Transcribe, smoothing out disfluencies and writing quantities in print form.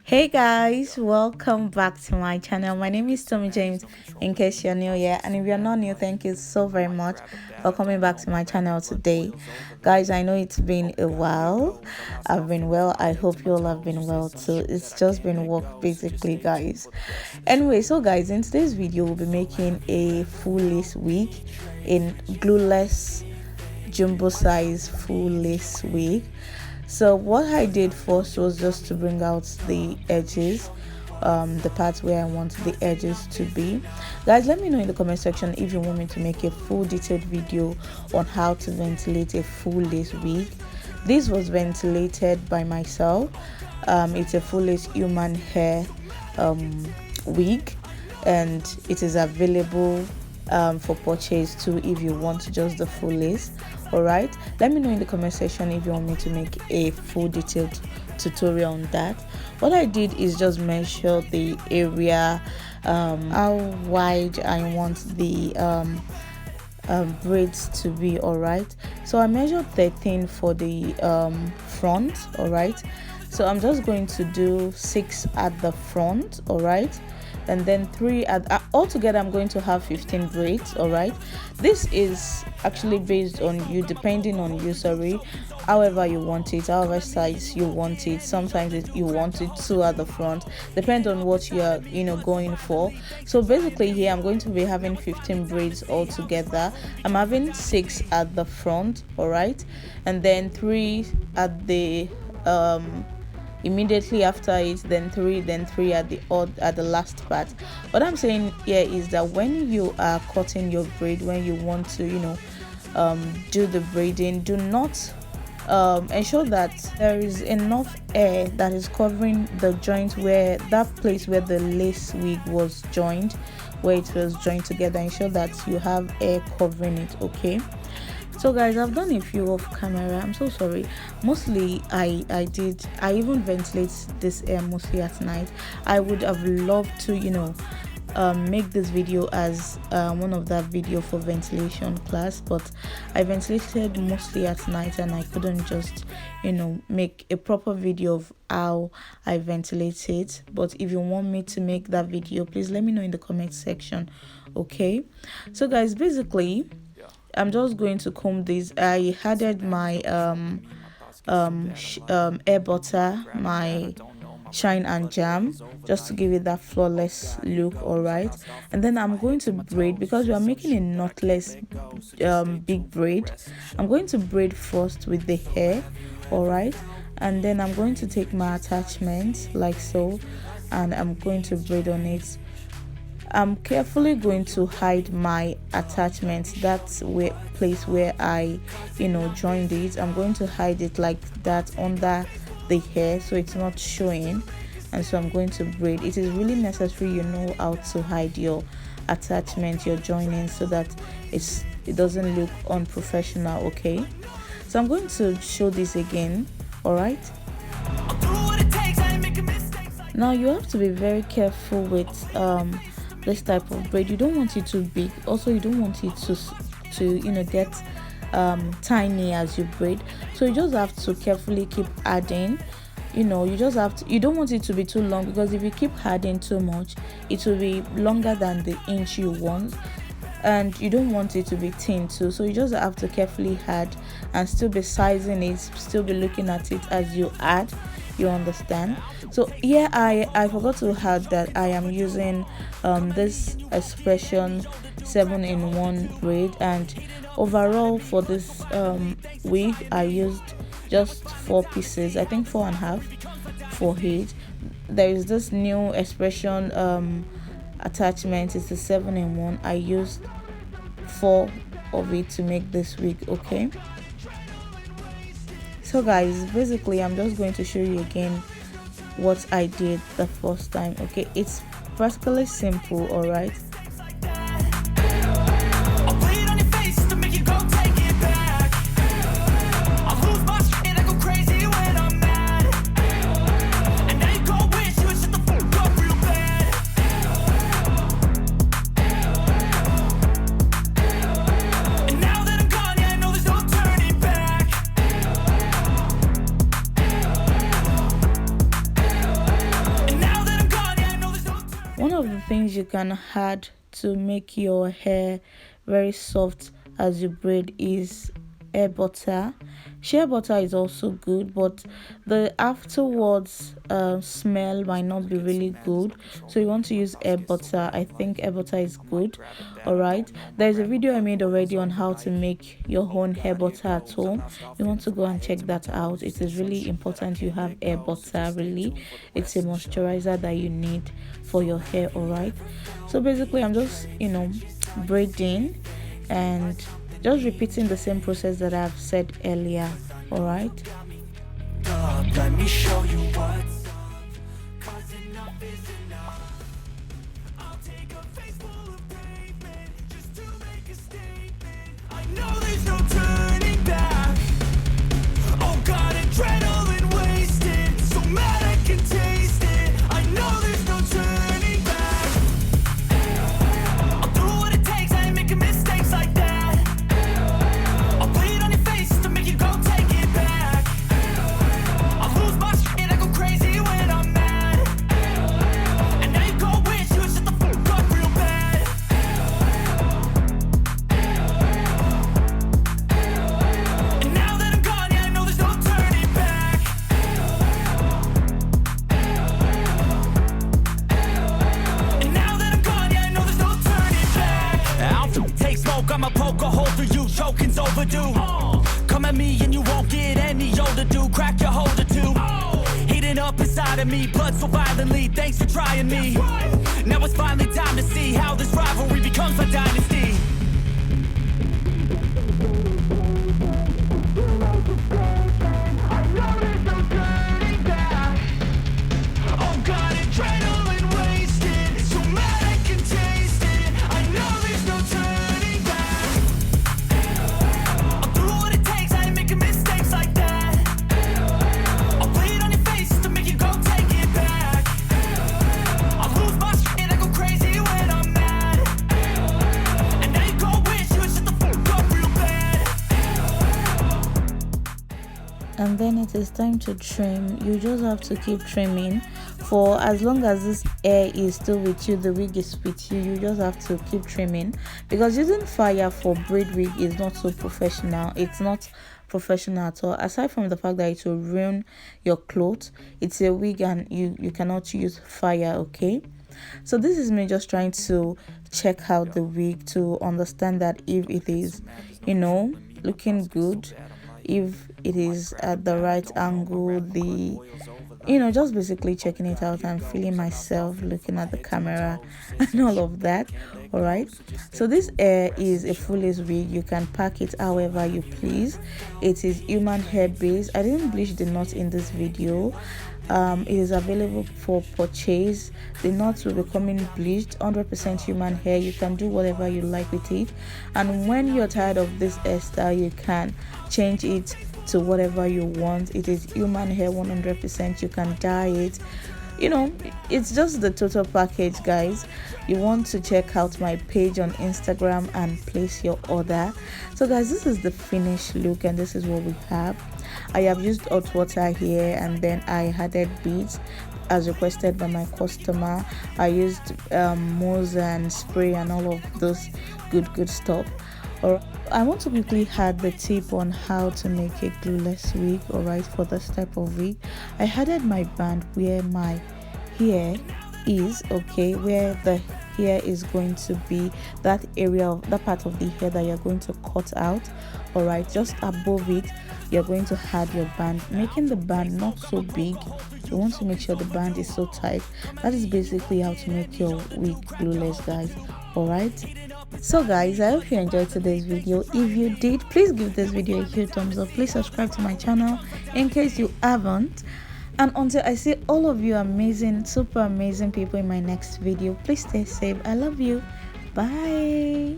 Hey guys, welcome back to my channel. My name is Tommy James, in case you're new here, and if you're not new, thank you so very much for coming back to my channel today. Guys, I know it's been a while. I've been well. I hope you all have been well too. It's just been work basically, guys. Anyway, so guys, in today's video we'll be making a full lace wig in glueless jumbo size full lace wig. So what I did first was just to bring out the edges, the parts where I want the edges to be. Guys, let me know in the comment section if you want me to make a full detailed video on how to ventilate a full lace wig. This was ventilated by myself. It's a full lace human hair wig, and it is available for purchase too if you want just the full lace. All right, let me know in the comment section if you want me to make a full detailed tutorial on that. What I did is just measure the area, how wide I want the braids to be. All right, so I measured 13 for the front. All right, so I'm just going to do 6 at the front. All right, and then 3 at altogether I'm going to have 15 braids. All right, this is actually based on you, depending on you, sorry, however you want it, however size you want it. Sometimes you want it 2 at the front, depend on what you are going for. So basically here I'm going to be having 15 braids altogether. I'm having 6 at the front, all right, and then 3 at the immediately after it, then 3 at the last part. What I'm saying here is that when you are cutting your braid, when you want to do the braiding, do not ensure that there is enough air that is covering the joint, where that place where the lace wig was joined, where it was joined together. Ensure that you have air covering it. Okay, so guys, I've done a few off camera. I'm so sorry. Mostly I even ventilate this air mostly at night. I would have loved to make this video as one of that video for ventilation class, but I ventilated mostly at night and I couldn't just make a proper video of how I ventilate it. But if you want me to make that video, please let me know in the comment section. Okay, so guys, basically I'm just going to comb this. I added my air butter, my shine and jam, just to give it that flawless look. All right, and then I'm going to braid, because we are making a knotless big braid. I'm going to braid first with the hair. All right, and then I'm going to take my attachment like so, and I'm going to braid on it. I'm carefully going to hide my attachment, that's where place where I joined it. I'm going to hide it like that under the hair, so it's not showing. And so I'm going to braid. It is really necessary how to hide your attachment, your joining, so that it doesn't look unprofessional. Okay, so I'm going to show this again. All right, now you have to be very careful with this type of braid. You don't want it too big, also you don't want it to get tiny as you braid. So you just have to carefully keep adding. You don't want it to be too long, because if you keep adding too much, it will be longer than the inch you want, and you don't want it to be thin too. So you just have to carefully add and still be sizing it, still be looking at it as you add. You understand? So here I forgot to add that I am using this expression 7-in-1 braid, and overall for this wig I used just 4 pieces, I think 4.5 for it. There is this new expression attachment, it's the 7-in-1. I used 4 of it to make this wig. Okay, so guys, basically I'm just going to show you again what I did the first time. Okay, it's practically simple. All right, you can add to make your hair very soft as you braid is hair butter. Shea butter is also good, but the afterwards smell might not be really good, so you want to use hair butter. I think hair butter is good. All right, there's a video I made already on how to make your own hair butter at home. You want to go and check that out. It is really important you have hair butter. Really, it's a moisturizer that you need for your hair. All right, so basically I'm just braiding and just repeating the same process that I've said earlier. All right, let me show you what's up, 'cause enough is enough. I'll take a face full of pavement just to make a statement. I know there's no turning back. Oh God, adrenaline wasted, so mad I can taste it. I know there's no turning back. I'll do what it takes, I ain't making mistakes like that. I'll put it on your face to make you go take it back. I lose my shit, I go crazy when I'm mad. And now you go wish you would shut the fuck up real bad. And now that I'm gone, yeah, I know there's no turning back. And now that I'm gone, yeah, I know there's no turning back. I'll take smoke, I'ma poke a hole through you, choking's overdue. Come at me and you won't get any older, dude. Crack your holder too. Heating up inside of me, blood so violently. Thanks for trying me. Now it's finally time to see how this rivalry becomes a dynasty. I know there's no turning back. Oh God, adrenaline wasted, so mad I can taste it. I know there's no turning back. I'll do what it takes, I ain't making mistakes like that. I'll play it on your face to make you go take it back. I'll lose my shit, I go crazy when I'm mad. And now you go wish you would shut the fuck up real bad. and then it is time to trim. You just have to keep trimming for as long as this hair is still with you, the wig is with you. You just have to keep trimming, because using fire for braid wig is not so professional. It's not professional at all. Aside from the fact that it will ruin your clothes, it's a wig and you cannot use fire. Okay, so this is me just trying to check out the wig to understand that if it is looking good, if it is at the right angle, just basically checking it out and feeling myself, looking at the camera and all of that. All right, so this hair is a fullest wig. You can pack it however you please. It is human hair base. I didn't bleach the knot in this video. It is available for purchase. The knots will be coming bleached, 100% human hair. You can do whatever you like with it, and when you're tired of this hairstyle, you can change it to whatever you want. It is human hair 100%. You can dye it. It's just the total package, guys. You want to check out my page on Instagram and place your order. So guys, this is the finished look and this is what we have. I have used hot water here, and then I added beads as requested by my customer. I used mousse and spray and all of those good stuff. Or I want to quickly add the tip on how to make a glueless wig. All right, for this type of wig, I added my band where my hair is, okay, where the hair is going to be, that area of that part of the hair that you're going to cut out. All right, just above it you're going to add your band, making the band not so big. You want to make sure the band is so tight. That is basically how to make your wig glueless, guys. All right, so guys, I hope you enjoyed today's video. If you did, please give this video a huge thumbs up. Please subscribe to my channel in case you haven't. And until I see all of you amazing, super amazing people in my next video, please stay safe. I love you. Bye.